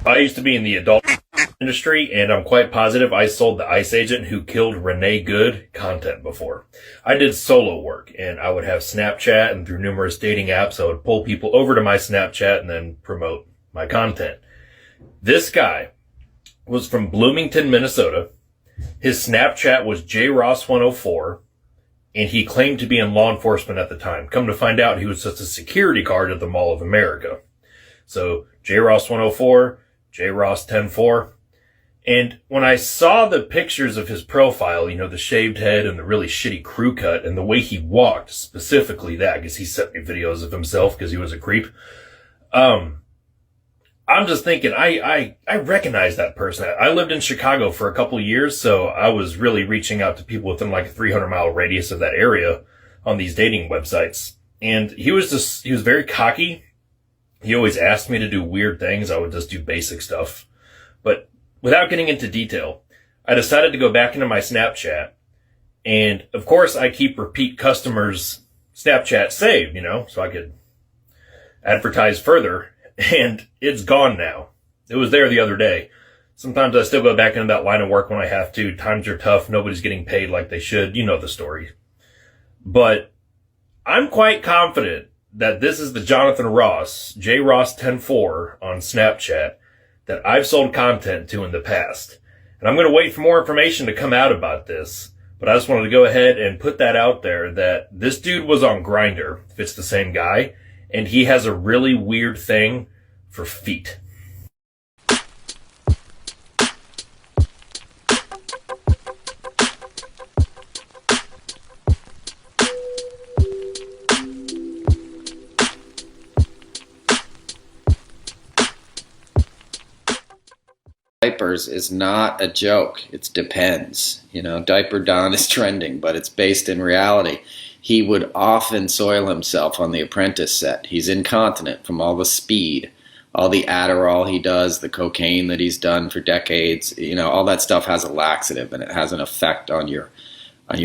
I used to be in the adult industry, and I'm quite positive I sold the ICE agent who killed Renee Good content before. I did solo work, and I would have Snapchat, and through numerous dating apps, I would pull people over to my Snapchat and then promote my content. This guy was from Bloomington, Minnesota. His Snapchat was jross104, and he claimed to be in law enforcement at the time. Come to find out, he was just a security guard at the Mall of America. So, jross104, jross104. And when I saw the pictures of his profile, you know, the shaved head and the really shitty crew cut and the way he walked, specifically that, because he sent me videos of himself because he was a creep. I'm just thinking, I recognize that person. I lived in Chicago for a couple of years, so I was really reaching out to people within like a 300-mile radius of that area on these dating websites. And he was very cocky. He always asked me to do weird things. I would just do basic stuff. But without getting into detail, I decided to go back into my Snapchat. And of course, I keep repeat customers' Snapchat saved, you know, so I could advertise further. And it's gone now. It was there the other day. Sometimes I still go back into that line of work when I have to. Times are tough. Nobody's getting paid like they should. You know the story. But I'm quite confident that this is the Jonathan Ross, jross104 on Snapchat, that I've sold content to in the past. And I'm going to wait for more information to come out about this. But I just wanted to go ahead and put that out there that this dude was on Grindr, if it's the same guy. And he has a really weird thing for feet. Diapers is not a joke. It depends. You know, Diaper Don is trending, but it's based in reality. He would often soil himself on The Apprentice set. He's incontinent from all the speed, all the Adderall he does, the cocaine that he's done for decades. You know, all that stuff has a laxative, and it has an effect on your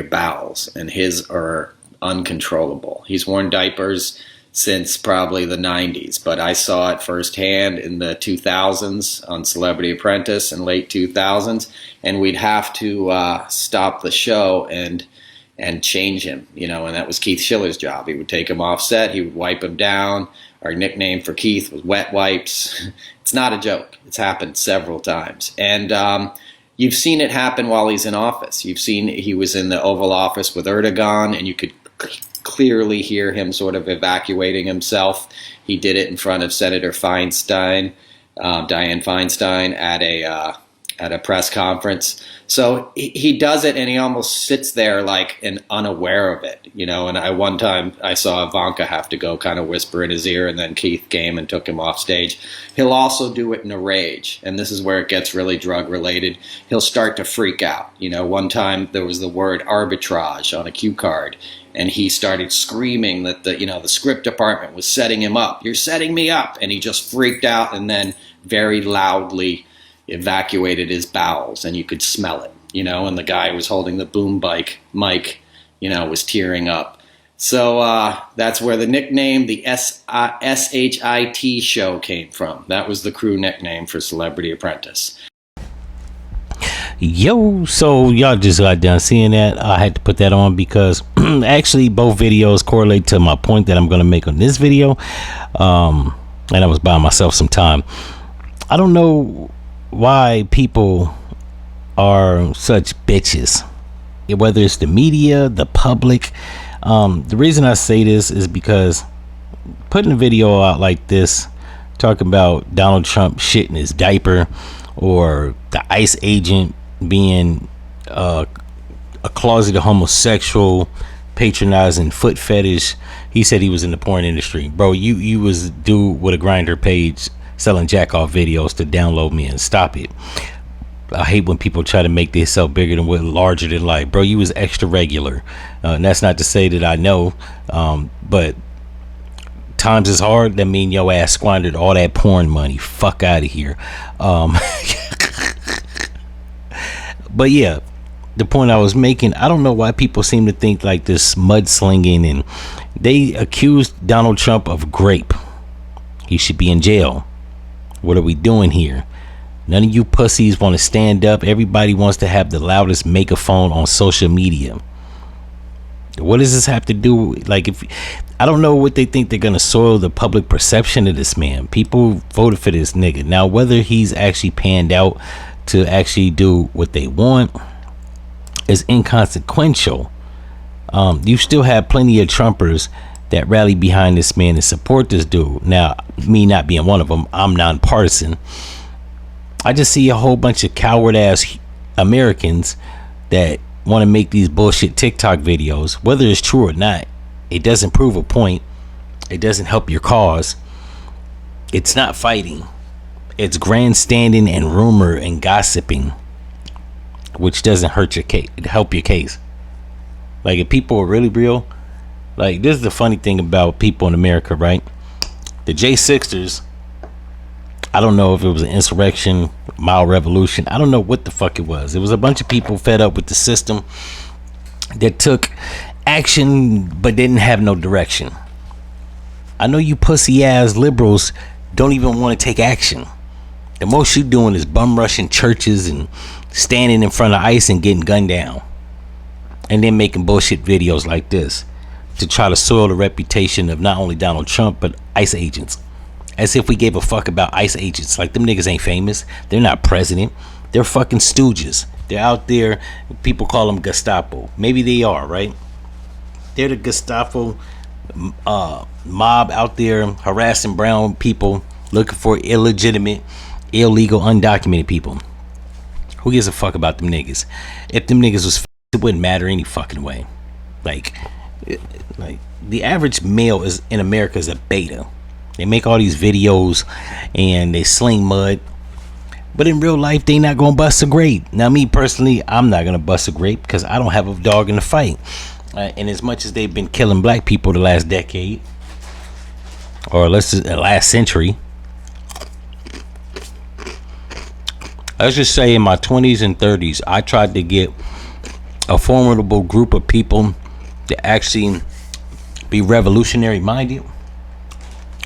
bowels, and his are uncontrollable. He's worn diapers since probably the 90s, but I saw it firsthand in the 2000s on Celebrity Apprentice in late 2000s, and we'd have to stop the show and change him, you know, and that was Keith Schiller's job. He would take him off set, he would wipe him down. Our nickname for Keith was Wet Wipes. It's not a joke. It's happened several times. And you've seen it happen while he's in office. You've seen he was in the Oval Office with Erdogan, and you could clearly hear him sort of evacuating himself. He did it in front of Senator Feinstein, Dianne Feinstein, at a press conference. So he does it, and he almost sits there like and unaware of it, you know. And one time I saw Ivanka have to go kind of whisper in his ear, and then Keith came and took him off stage. He'll also do it in a rage, and this is where it gets really drug related. He'll start to freak out. You know, one time there was the word arbitrage on a cue card, and he started screaming that the script department was setting him up. You're setting me up, and he just freaked out, and then very loudly evacuated his bowels, and you could smell it, you know, and the guy who was holding the boom mic, you know, was tearing up. So that's where the nickname, the SHIT show came from. That was the crew nickname for Celebrity Apprentice. Yo, so y'all just got done seeing that. I had to put that on because actually both videos correlate to my point that I'm going to make on this video. And I was buying myself some time. I don't know why people are such bitches, whether it's the media, the public. The reason I say this is because putting a video out like this talking about Donald Trump shitting his diaper, or the ICE agent being a closeted homosexual patronizing foot fetish. He said he was in the porn industry. Bro, you was dude with a Grindr page selling jack off videos to download me and stop it. I hate when people try to make themselves bigger than what, larger than life. Bro, you was extra regular. And that's not to say that I know, but times is hard. That mean your ass squandered all that porn money. Fuck out of here. But yeah, the point I was making, I don't know why people seem to think like this mudslinging, and they accused Donald Trump of grape. He should be in jail. What are we doing here? None of you pussies want to stand up. Everybody wants to have the loudest megaphone on social media. What does this have to do? Like, if I don't know what they think they're gonna soil the public perception of this man. People voted for this nigga. Now, whether he's actually panned out to actually do what they want is inconsequential. You still have plenty of Trumpers that rally behind this man and support this dude. Now, me not being one of them, I'm nonpartisan. I just see a whole bunch of coward ass Americans that want to make these bullshit TikTok videos. Whether it's true or not, it doesn't prove a point. It doesn't help your cause. It's not fighting. It's grandstanding and rumor and gossiping, which doesn't hurt your case. It help your case. Like, if people are really real, like, this is the funny thing about people in America, right? The J6ers, I don't know if it was an insurrection, mild revolution. I don't know what the fuck it was. It was a bunch of people fed up with the system that took action but didn't have no direction. I know you pussy ass liberals don't even want to take action. The most you doing is bum rushing churches and standing in front of ICE and getting gunned down, and then making bullshit videos like this to try to soil the reputation of not only Donald Trump but ICE agents. As if we gave a fuck about ICE agents. Like, them niggas ain't famous. They're not president. They're fucking stooges. They're out there. People call them Gestapo. Maybe they are, right? They're the Gestapo mob out there harassing brown people, looking for illegitimate, illegal, undocumented people. Who gives a fuck about them niggas? If them niggas was it wouldn't matter any fucking way. Like the average male is in America is a beta. They make all these videos and they sling mud, but in real life they not gonna bust a grape. Now, me personally, I'm not gonna bust a grape because I don't have a dog in the fight. And as much as they've been killing black people the last decade, or let's just last century, let's just say in my 20s and 30s, I tried to get a formidable group of people to actually be revolutionary minded.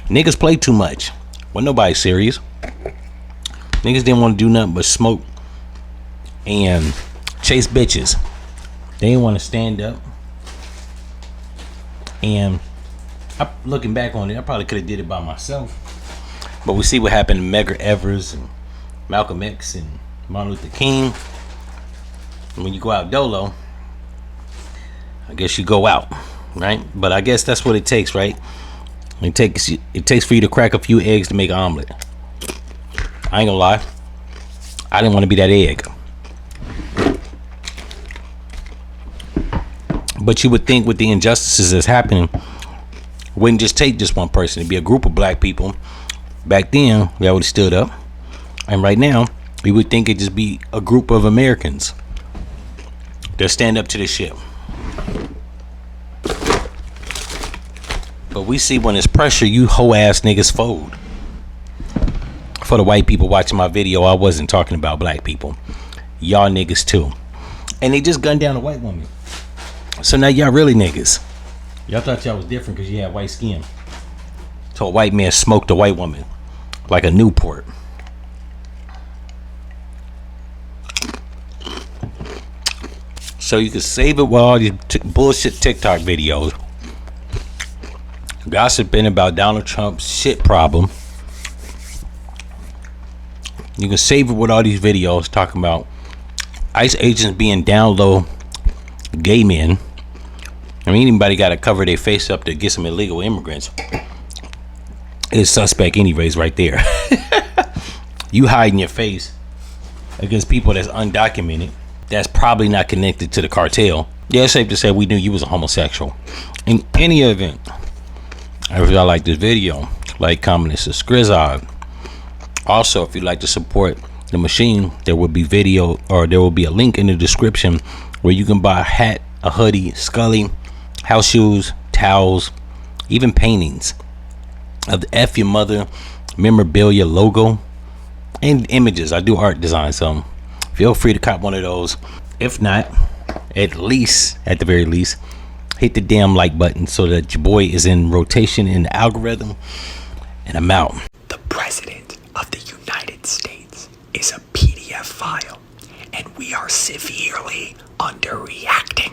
Niggas play too much. Well, nobody's serious. Niggas didn't want to do nothing but smoke and chase bitches. They didn't want to stand up. And looking back on it, I probably could have did it by myself. But we see what happened to Medgar Evers and Malcolm X and Martin Luther King. And when you go out dolo, I guess you go out, right? But I guess that's what it takes, right? It takes for you to crack a few eggs to make an omelet. I ain't gonna lie, I didn't want to be that egg. But you would think with the injustices that's happening, it wouldn't just take just one person. It'd be a group of black people. Back then, we would have stood up. And right now, we would think it'd just be a group of Americans that stand up to this shit. But we see when it's pressure, you hoe ass niggas fold. For the white people watching my video, I wasn't talking about black people. Y'all niggas too. And they just gunned down a white woman. So now y'all really niggas. Y'all thought y'all was different because you had white skin. So a white man smoked a white woman like a Newport. So you can save it with all these bullshit TikTok videos. Gossiping about Donald Trump's shit problem. You can save it with all these videos talking about ICE agents being down low gay men. I mean, anybody got to cover their face up to get some illegal immigrants. It's suspect anyways right there. You hiding your face against people that's undocumented, that's probably not connected to the cartel. Yeah, it's safe to say we knew you was a homosexual. In any event, if y'all like this video, like, comment, and subscribe. Also, if you'd like to support the machine, there will be video, or there will be a link in the description where you can buy a hat, a hoodie, Scully, house shoes, towels, even paintings of the F-ya-Motha memorabilia logo and images. I do art design, so feel free to cop one of those. If not, at the very least, hit the damn like button so that your boy is in rotation in the algorithm. And I'm out. The president of the we are severely underreacting.